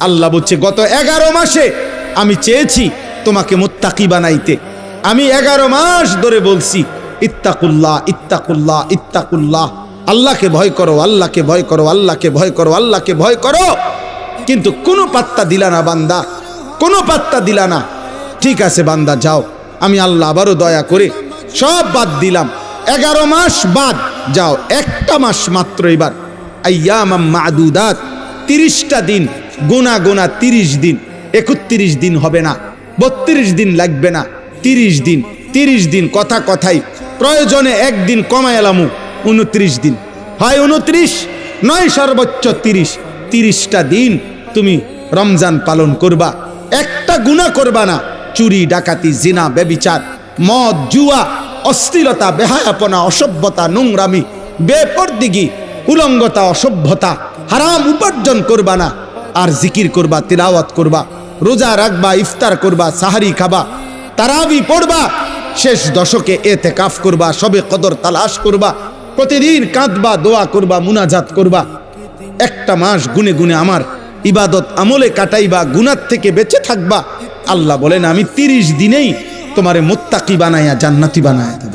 আল্লাহ বলছে গত 11 মাসে আমি চেয়েছি তোমাকে মুত্তাকি বানাইতে। আমি 11 মাস ধরে বলছি ইত্তাকুল্লাহ ইত্তাকুল্লাহ ইত্তাকুল্লাহ, আল্লাহকে ভয় করো, আল্লাহকে ভয় করো, আল্লাহকে ভয় করো, আল্লাহকে ভয় করো। কিন্তু কোনো পাত্তা দিলা না বান্দা, কোনো পাত্তা দিলা না। ঠিক আছে বান্দা যাও, আমি আল্লাহ আবারও দয়া করে সব বাদ দিলাম। 11 মাস বাদ, যাও একটা মাস মাত্র এবার আইয়ামাম মাদুদাত, 30টা দিন গোনা গোনা, 30 দিন, 31 দিন হবে না, 32 দিন লাগবে না, 30 দিন, 30 দিন কথা কথাই, প্রয়োজনে একদিন কমায় এলামু, 29 দিন হয়, 29 নয় সর্বোচ্চ 30, 30টা দিন তুমি রমজান পালন করবা, একটা গুনাহ করবা না। চুরি ডাকাতি জিনা ব্যভিচার মদ জুয়া অশ্লীলতা বেহায়াপনা অসভ্যতা নোংরামি বেপরদিগি উলঙ্গতা অসভ্যতা হারাম উপার্জন করবা না। আর জিকির করবা, তিলাওয়াত করবা, রোজা রাখবা, ইফতার করবা, সাহারি খাবা, তারাবি পড়বা, শেষ দশকে এতেকাফ করবা, সবে কদর তালাশ করবা, প্রতিদিন কাঁদবা, দোয়া করবা, মুনাজাত করবা। একটা মাস গুনে গুনে আমার ইবাদত আমলে কাটাইবা, গুনার থেকে বেঁচে থাকবা। আল্লাহ বলেন আমি 30 দিনেই তোমারে মুত্তাকি বানাইয়া জান্নাতি বানায়া দেব।